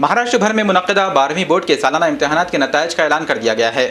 महाराष्ट्र भर में मुनक्किदा 12वीं बोर्ड के सालाना इम्तहानात के नताइज का ऐलान कर दिया गया है।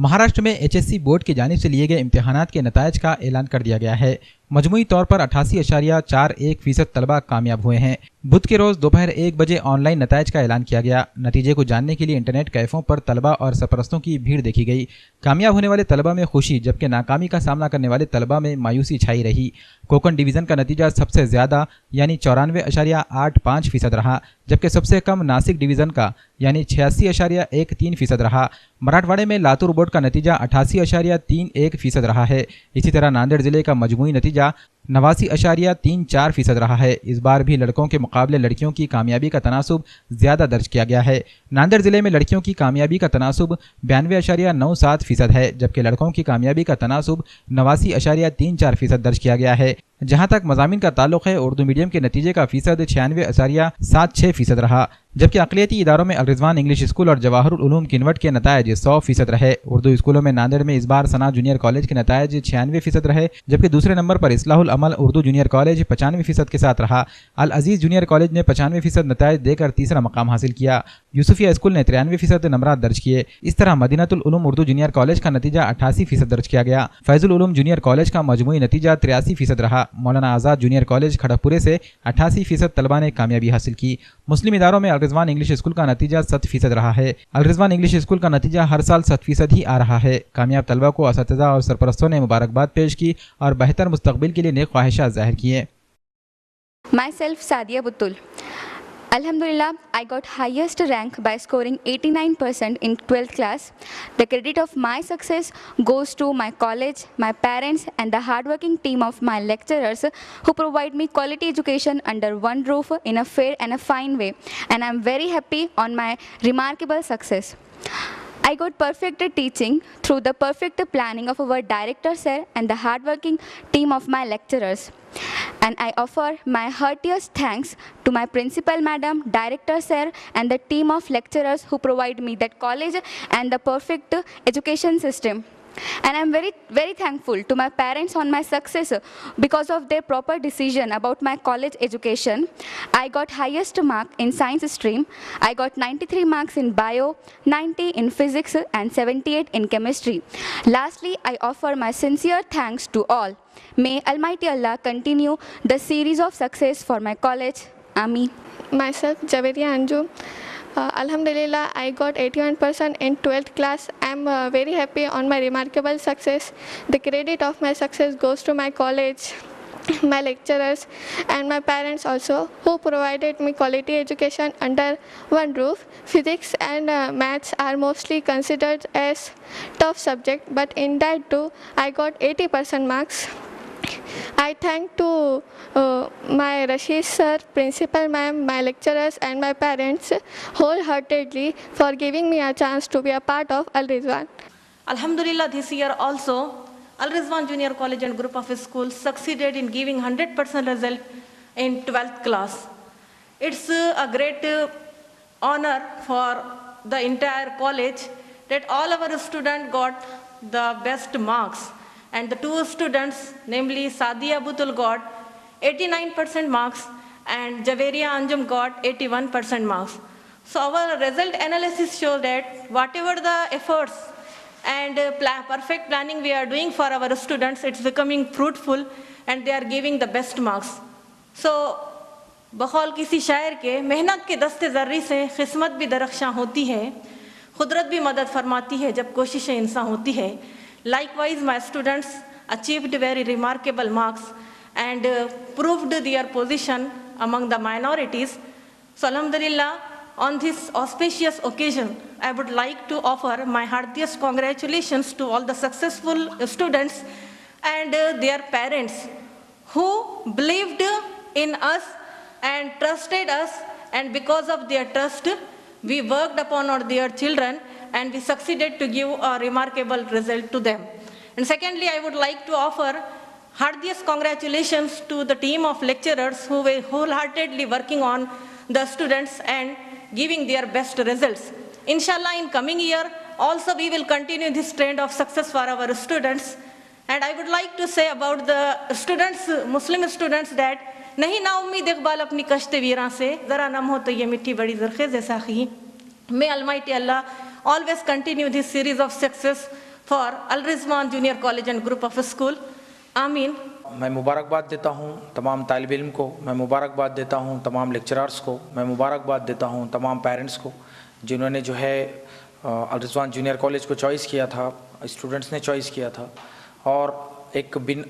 महाराष्ट्र में एचएससी बोर्ड की जानिब से लिए गए इम्तहानात के नताइज का ऐलान कर दिया गया है। मजमूई तौर पर 88.41% तलबा कामयाब हुए हैं। बुध के रोज दोपहर 1 बजे ऑनलाइन नताइज का ऐलान किया गया। नतीजे को जानने के लिए इंटरनेट कैफों पर तलबा और सरपरस्तों की भीड़ देखी गई। कामयाब होने वाले तलबा में खुशी, जबकि नाकामी का सामना करने वाले तलबा में मायूसी छाई रही। कोकण डिवीज़न का नतीजा सबसे ज़्यादा यानी 94.85% रहा, जबकि सबसे कम नासिक डिवीज़न का यानी 86.13% रहा। मराठवाड़े में लातूर बोर्ड का नतीजा 88.31% रहा है। इसी तरह नांदेड़ जिले का मजमूई नतीजा 89.34% रहा है। इस बार भी लड़कों के मुकाबले लड़कियों की कामयाबी का तनासुब ज़्यादा दर्ज किया गया है। नांदेड़ जिले में लड़कियों की कामयाबी का तनासुब 92.97% है, जबकि लड़कों की कामयाबी का तनासुब 89.34% दर्ज किया गया है। जहां तक मज़ामीन का ताल्लुक है, उर्दू मीडियम के नतीजे का फ़ीसद 96.76% रहा, जबकि अक़लियती इदारों में अल रिज़वान इंग्लिश स्कूल और जवाहरुल उलूम किनवट के नताइज 100% रहे। उर्दू स्कूलों में नांदेड़ में इस बार सना जूनियर कॉलेज के नताइज 96% रहे, जबकि दूसरे नंबर पर इस्लाहुल अमल उर्दू जूनियर कॉलेज 95% के साथ रहा। अल अजीज़ जूनियर कॉलेज ने 95% नताइज देकर तीसरा मकाम हासिल किया। यूसुफिया स्कूल ने 93% नंबरात दर्ज किए। इस तरह मदीनतुल उलूम उर्दू जूनियर कॉलेज का नतीजा 88% दर्ज किया गया। फैजुल उलूम जूनियर कॉलेज का मजमूई नतीजा 83% रहा। मौलाना आज़ाद जूनियर कॉलेज खड़गपुरे से 88% तलबा ने कामयाबी हासिल की। मुस्लिम इदारों में अल रिज़वान इंग्लिश स्कूल का नतीजा 100% रहा है। अल रिज़वान इंग्लिश स्कूल का नतीजा हर साल 100% ही आ रहा है। कामयाब तलबा को असतिज़ा और सरपरस्तों ने मुबारकबाद पेश की और बेहतर मुस्तकबिल के लिए नेक ख्वाहिशात ज़ाहिर किए। Myself Sadia Butul. Alhamdulillah, I got highest rank by scoring 89% in 12th class. The credit of my success goes to my college, my parents and the hardworking team of my lecturers who provide me quality education under one roof in a fair and a fine way. And I am very happy on my remarkable success. I got perfect teaching through the perfect planning of our director sir and the hardworking team of my lecturers. And I offer my heartiest thanks to my principal madam, director sir and the team of lecturers who provide me that college and the perfect education system. And I am very thankful to my parents on my success because of their proper decision about my college education. I got highest mark in science stream. I got 93 marks in bio, 90 in physics and 78 in chemistry. Lastly, I offer my sincere thanks to all. May Almighty Allah continue the series of success for my college. Ameen. Myself, Javeria Anjum. Alhamdulillah, I got 81% in 12th class. I am very happy on my remarkable success. The credit of my success goes to my college, my lecturers and my parents also, who provided me quality education under one roof. Physics and maths are mostly considered as tough subject, but in that too I got 80% marks. I thank to my Rashid sir, principal ma'am, my lecturers and my parents wholeheartedly for giving me a chance to be a part of Al Rizwan. Alhamdulillah, this year also Al Rizwan Junior College and group of schools succeeded in giving 100% result in 12th class. It's a great honor for the entire college that all our students got the best marks. And the two students, namely Sadia Butul got 89% marks and Javeria Anjum got 81% marks. So our result analysis shows that whatever the efforts and perfect planning we are doing for our students, it's becoming fruitful and they are giving the best marks. So बखौल किसी शायर के मेहनत के दस्ते ज़र्री से किस्मत भी दरख्शां होती है, खुदरत भी मदद फरमाती है जब कोशिशें इंसान होती है. Likewise, my students achieved very remarkable marks and proved their position among the minorities. So, Alhamdulillah, on this auspicious occasion, I would like to offer my heartiest congratulations to all the successful students and their parents who believed in us and trusted us, and because of their trust, we worked upon their children and we succeeded to give a remarkable result to them. And secondly, I would like to offer heartiest congratulations to the team of lecturers who were wholeheartedly working on the students and giving their best results. Inshallah, in coming year, also we will continue this trend of success for our students. And I would like to say about the students, Muslim students, that नहीं ना उम्मीद इकबाल अपनी कश्त वीरां से, ज़रा नम हो तो ये मिट्टी बड़ी ज़रख़ेज़ साखी। May Almighty Allah always continue this series of success for Al Rizwan Junior College and Group of School. आमीन। मैं मुबारकबाद देता हूँ तमाम तालिब इल्म को, मैं मुबारकबाद देता हूँ तमाम लेक्चरर्स को, मैं मुबारकबाद देता हूँ तमाम पेरेंट्स को जिन्होंने जो है अल रिज़वान जूनियर कॉलेज को चॉइस किया था, स्टूडेंट्स ने चॉइस किया था। और एक बिन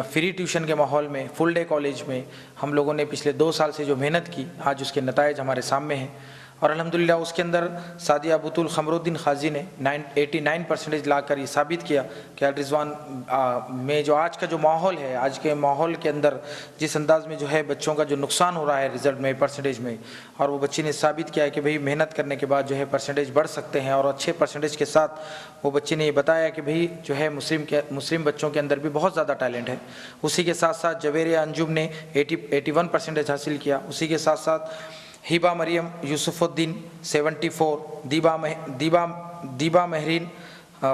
फ्री ट्यूशन के माहौल में फुल डे कॉलेज में हम लोगों ने पिछले 2 साल से जो मेहनत की, आज उसके नताइज हमारे सामने हैं। और अल्हम्दुलिल्लाह उसके अंदर सादिया बुतुल खमरुद्दीन खाजी ने 89% लाकर ये साबित किया कि अल रिज़वान में जो आज का जो माहौल है, आज के माहौल के अंदर जिस अंदाज़ में जो है बच्चों का जो नुकसान हो रहा है रिज़ल्ट में, परसेंटेज में, और वो बच्ची ने साबित किया है कि भाई मेहनत करने के बाद जो है परसेंटेज बढ़ सकते हैं। और अच्छे परसेंटेज के साथ वो बच्ची ने ये बताया कि भाई जो है मुस्लिम बच्चों के अंदर भी बहुत ज़्यादा टैलेंट है। उसी के साथ साथ जवेरिया अंजुम ने 81% हासिल किया। उसी के साथ साथ हिबा मरियम यूसुफुद्दीन 74, दीबा महरीन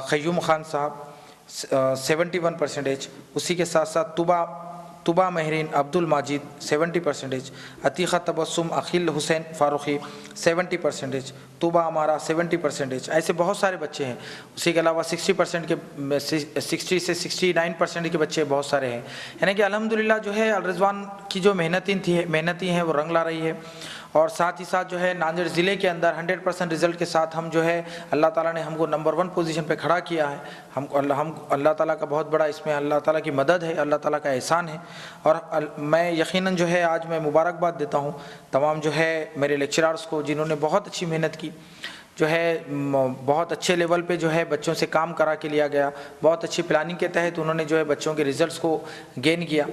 ख़यूम खान साहब 71%। उसी के साथ साथ तुबा महरीन अब्दुल माजिद 70%, अतीक़ा तबस्सुम अखिल हुसैन फ़ारूक़ी 70%, तुबा अमारा 70%। ऐसे बहुत सारे बच्चे हैं। उसी के अलावा 60 से 69% के बच्चे बहुत सारे हैं। यानी कि अल्हम्दुलिल्लाह जो है अल रिज़वान की जो मेहनती हैं वो रंग ला रही है। और साथ ही साथ जो है नांदेड़ ज़िले के अंदर 100% रिज़ल्ट के साथ हम जो है अल्लाह ताला ने हमको नंबर 1 पोजीशन पे खड़ा किया है। हम अल्लाह ताला का बहुत बड़ा इसमें अल्लाह ताला की मदद है, अल्लाह ताला का एहसान है। और मैं यकीनन जो है आज मैं मुबारकबाद देता हूँ तमाम जो है मेरे लेक्चरर्स को जिन्होंने बहुत अच्छी मेहनत की, जो है बहुत अच्छे लेवल पे जो है बच्चों से काम करा के लिया गया, बहुत अच्छी प्लानिंग के तहत उन्होंने जो है बच्चों के रिज़ल्ट्स को गेन किया।